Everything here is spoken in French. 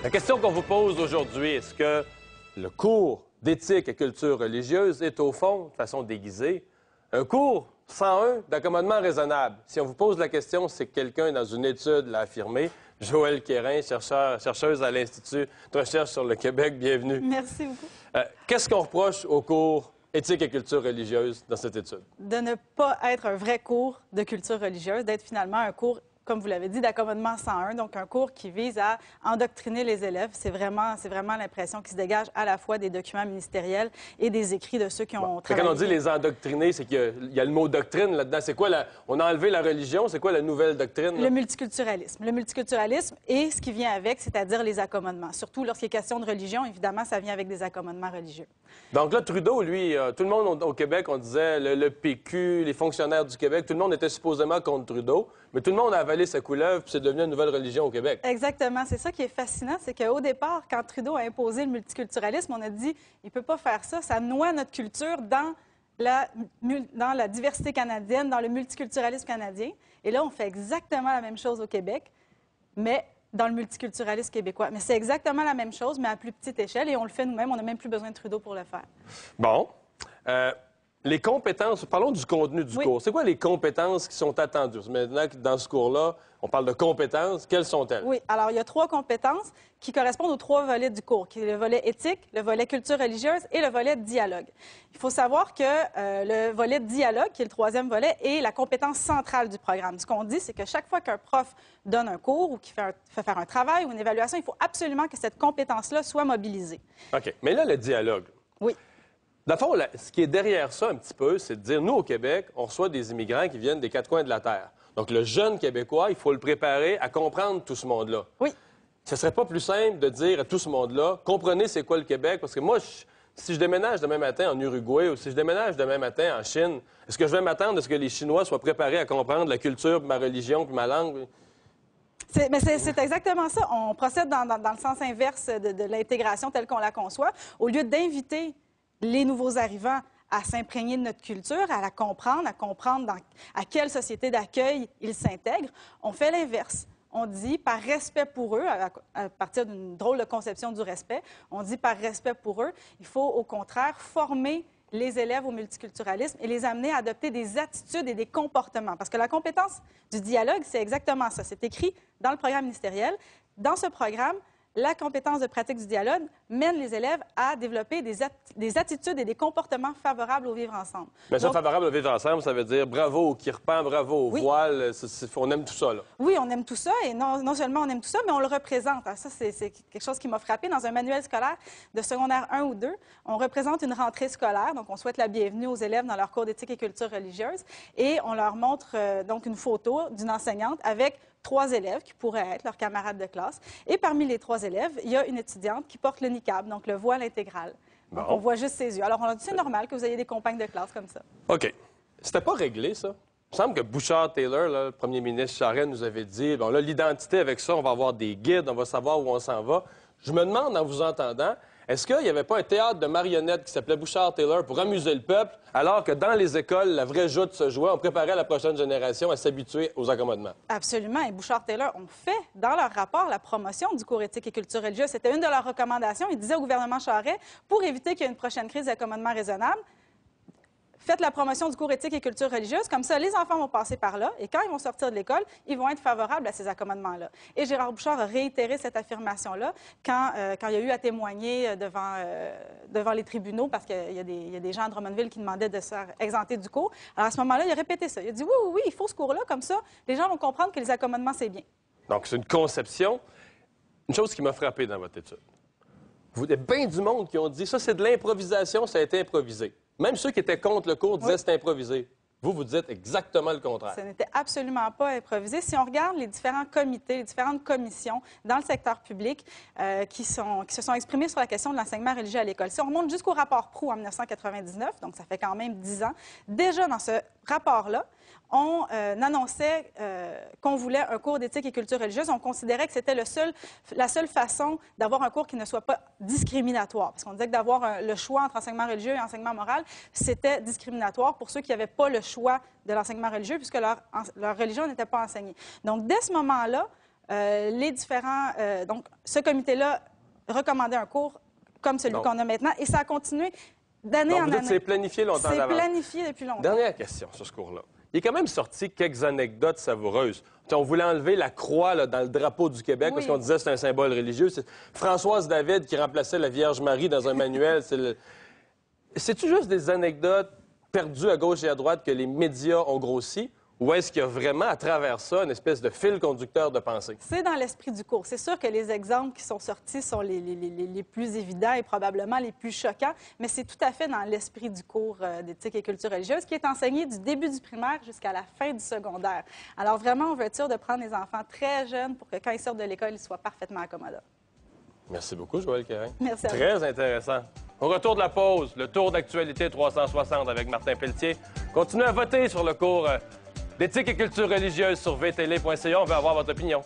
La question qu'on vous pose aujourd'hui, est-ce que le cours d'éthique et culture religieuse est au fond, de façon déguisée, un cours 101 d'accommodement raisonnable? Si on vous pose la question, c'est que quelqu'un dans une étude l'a affirmé. Joëlle Quérin, chercheuse à l'Institut de recherche sur le Québec, bienvenue. Merci beaucoup. Qu'est-ce qu'on reproche au cours éthique et culture religieuse dans cette étude? De ne pas être un vrai cours de culture religieuse, d'être finalement un cours, comme vous l'avez dit, d'accommodement 101, donc un cours qui vise à endoctriner les élèves. C'est vraiment l'impression qui se dégage à la fois des documents ministériels et des écrits de ceux qui ont travaillé. Quand on dit les endoctriner, c'est qu'il y a le mot doctrine là-dedans. C'est quoi on a enlevé la religion, c'est quoi la nouvelle doctrine? Le multiculturalisme. Le multiculturalisme et ce qui vient avec, c'est-à-dire les accommodements. Surtout lorsqu'il est question de religion, évidemment, ça vient avec des accommodements religieux. Donc là, Trudeau, lui, tout le monde au Québec, on disait le PQ, les fonctionnaires du Québec, tout le monde était supposément contre Trudeau, mais tout le monde a avalé sa couleuvre, puis c'est devenu une nouvelle religion au Québec. Exactement. C'est ça qui est fascinant, c'est qu'au départ, quand Trudeau a imposé le multiculturalisme, on a dit il ne peut pas faire ça, ça noie notre culture dans la diversité canadienne, dans le multiculturalisme canadien. Et là, on fait exactement la même chose au Québec, mais dans le multiculturalisme québécois. Mais c'est exactement la même chose, mais à plus petite échelle, et on le fait nous-mêmes. On n'a même plus besoin de Trudeau pour le faire. Bon. Les compétences, parlons du contenu du cours. C'est quoi les compétences qui sont attendues? Maintenant que dans ce cours-là, on parle de compétences, quelles sont-elles? Oui, alors il y a 3 compétences qui correspondent aux 3 volets du cours, qui est le volet éthique, le volet culture religieuse et le volet dialogue. Il faut savoir que le volet dialogue, qui est le 3e volet, est la compétence centrale du programme. Ce qu'on dit, c'est que chaque fois qu'un prof donne un cours ou qu'il fait faire un travail ou une évaluation, il faut absolument que cette compétence-là soit mobilisée. OK. Mais là, le dialogue. Oui. Dans le fond, ce qui est derrière ça un petit peu, c'est de dire, nous, au Québec, on reçoit des immigrants qui viennent des 4 coins de la Terre. Donc, le jeune Québécois, il faut le préparer à comprendre tout ce monde-là. Oui. Ce serait pas plus simple de dire à tout ce monde-là, comprenez c'est quoi le Québec? Parce que moi, si je déménage demain matin en Uruguay ou si je déménage demain matin en Chine, est-ce que je vais m'attendre à ce que les Chinois soient préparés à comprendre la culture, ma religion, puis ma langue? Mais c'est exactement ça. On procède dans le sens inverse de l'intégration telle qu'on la conçoit. Au lieu d'inviter les nouveaux arrivants à s'imprégner de notre culture, à la comprendre, à quelle société d'accueil ils s'intègrent, on fait l'inverse. On dit, par respect pour eux, à partir d'une drôle de conception du respect, on dit, par respect pour eux, il faut au contraire former les élèves au multiculturalisme et les amener à adopter des attitudes et des comportements. Parce que la compétence du dialogue, c'est exactement ça. C'est écrit dans le programme ministériel. Dans ce programme, la compétence de pratique du dialogue mène les élèves à développer des attitudes et des comportements favorables au vivre ensemble. Mais ça, favorable au vivre ensemble, ça veut dire bravo au kirpan, bravo au voile, on aime tout ça, là. Oui, on aime tout ça, et non seulement on aime tout ça, mais on le représente. Alors ça, c'est quelque chose qui m'a frappée. Dans un manuel scolaire de secondaire 1 ou 2, on représente une rentrée scolaire, donc on souhaite la bienvenue aux élèves dans leur cours d'éthique et culture religieuse, et on leur montre donc une photo d'une enseignante avec 3 élèves qui pourraient être leurs camarades de classe. Et parmi les 3 élèves, il y a une étudiante qui porte le niqab, donc le voile intégral. Donc, on voit juste ses yeux. Alors, on a dit, c'est normal que vous ayez des compagnes de classe comme ça. OK. C'était pas réglé, ça? Il me semble que Bouchard-Taylor, le premier ministre Charest, nous avait dit, bon, là, l'identité avec ça, on va avoir des guides, on va savoir où on s'en va. Je me demande, en vous entendant, est-ce qu'il n'y avait pas un théâtre de marionnettes qui s'appelait Bouchard-Taylor pour amuser le peuple, alors que dans les écoles, la vraie joute se jouait, on préparait la prochaine génération à s'habituer aux accommodements? Absolument. Et Bouchard-Taylor ont fait, dans leur rapport, la promotion du cours éthique et culture religieuse. C'était une de leurs recommandations. Ils disaient au gouvernement Charest, pour éviter qu'il y ait une prochaine crise d'accommodement raisonnable, faites la promotion du cours éthique et culture religieuse. Comme ça, les enfants vont passer par là et quand ils vont sortir de l'école, ils vont être favorables à ces accommodements-là. Et Gérard Bouchard a réitéré cette affirmation-là quand il y a eu à témoigner devant les tribunaux parce qu'il y a des gens à Drummondville qui demandaient de se faire exempter du cours. Alors à ce moment-là, il a répété ça. Il a dit oui, il faut ce cours-là. Comme ça, les gens vont comprendre que les accommodements, c'est bien. Donc, c'est une conception. Une chose qui m'a frappé dans votre étude. Il y a bien du monde qui ont dit ça, c'est de l'improvisation, ça a été improvisé. Même ceux qui étaient contre le cours disaient que c'était improvisé. Vous dites exactement le contraire. Ce n'était absolument pas improvisé. Si on regarde les différents comités, les différentes commissions dans le secteur public qui se sont exprimées sur la question de l'enseignement religieux à l'école, si on remonte jusqu'au rapport Proulx en 1999, donc ça fait quand même 10 ans, déjà dans ce rapport-là, on annonçait qu'on voulait un cours d'éthique et culture religieuse. On considérait que c'était la seule façon d'avoir un cours qui ne soit pas discriminatoire. Parce qu'on disait que d'avoir le choix entre enseignement religieux et enseignement moral, c'était discriminatoire pour ceux qui n'avaient pas le choix de l'enseignement religieux puisque leur religion n'était pas enseignée. Donc, dès ce moment-là, les différents... donc, ce comité-là recommandait un cours comme celui qu'on a maintenant, et ça a continué d'année en année. C'est planifié longtemps C'est d'avance. planifié depuis longtemps. Dernière question sur ce cours-là. Il est quand même sorti quelques anecdotes savoureuses. On voulait enlever la croix là, dans le drapeau du Québec parce qu'on disait que c'est un symbole religieux. C'est Françoise David qui remplaçait la Vierge Marie dans un manuel. C'est-tu juste des anecdotes perdues à gauche et à droite que les médias ont grossi? Ou est-ce qu'il y a vraiment, à travers ça, une espèce de fil conducteur de pensée? C'est dans l'esprit du cours. C'est sûr que les exemples qui sont sortis sont les plus évidents et probablement les plus choquants, mais c'est tout à fait dans l'esprit du cours d'éthique et culture religieuse qui est enseigné du début du primaire jusqu'à la fin du secondaire. Alors vraiment, on veut être sûr de prendre les enfants très jeunes pour que quand ils sortent de l'école, ils soient parfaitement accommodables. Merci beaucoup, Joëlle Quérin. Merci à vous. Très intéressant. Au retour de la pause, le tour d'actualité 360 avec Martin Pelletier. Continuez à voter sur le cours d'éthique et culture religieuse sur vtl.ca. On veut avoir votre opinion.